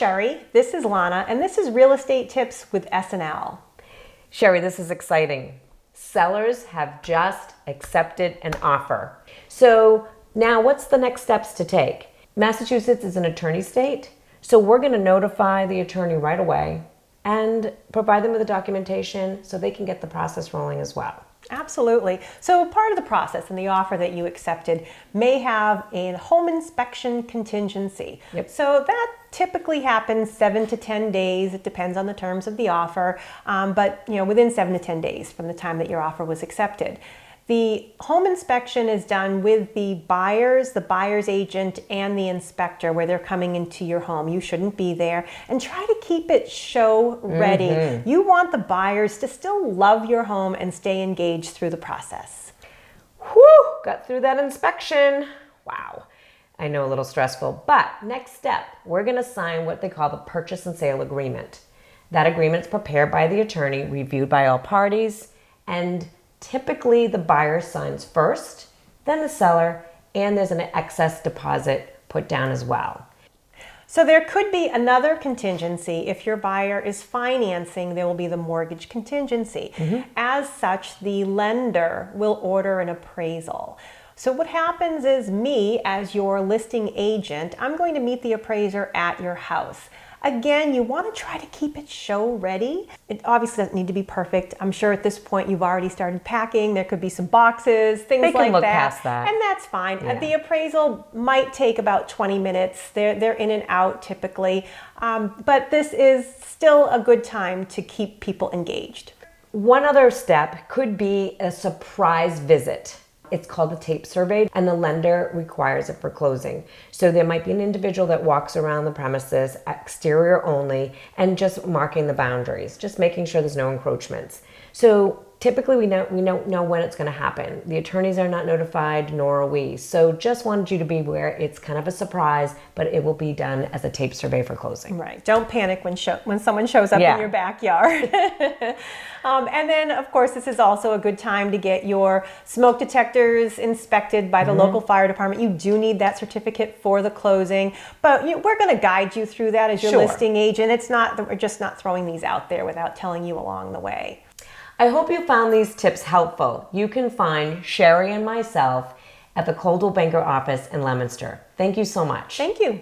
Sherri, this is Lana, and this is Real Estate Tips with S&L. Sherri, this is exciting. Sellers have just accepted an offer. So now what's the next steps to take? Massachusetts is an attorney state, so we're going to notify the attorney right away and provide them with the documentation so they can get the process rolling as well. Absolutely. So part of the process and the offer that you accepted may have a home inspection contingency. Yep. So that typically happens 7 to 10 days. It depends on the terms of the offer, but within 7 to 10 days from the time that your offer was accepted. The home inspection is done with the buyer's agent, and the inspector where they're coming into your home. You shouldn't be there, and try to keep it show ready. You want the buyers to still love your home and stay engaged through the process. Whew, got through that inspection. Wow. I know, a little stressful, but next step, we're going to sign what they call the purchase and sale agreement. That agreement is prepared by the attorney, reviewed by all parties, and typically the buyer signs first, then the seller, and there's an excess deposit put down as well. So there could be another contingency. If your buyer is financing, there will be the mortgage contingency. As such, the lender will order an appraisal. So what happens is, me as your listing agent, I'm going to meet the appraiser at your house. Again, you want to try to keep it show ready. It obviously doesn't need to be perfect. I'm sure at this point you've already started packing. There could be some boxes, things like that. They can look past that. And that's fine. Yeah. The appraisal might take about 20 minutes. They're in and out typically. But this is still a good time to keep people engaged. One other step could be a surprise visit. It's called a tape survey, and the lender requires it for closing. So there might be an individual that walks around the premises, exterior only, and just marking the boundaries, just making sure there's no encroachments. So typically we don't know when it's going to happen. The attorneys are not notified, nor are we. So just wanted you to be aware it's kind of a surprise, but it will be done as a tape survey for closing. Right. Don't panic when someone shows up in your backyard. And then, of course, this is also a good time to get your smoke detectors inspected by the local fire department. You do need that certificate for the closing, but we're going to guide you through that as your listing agent. It's not that we're just not throwing these out there without telling you along the way. I hope you found these tips helpful. You can find Sherri and myself at the Coldwell Banker office in Leominster. Thank you so much. Thank you.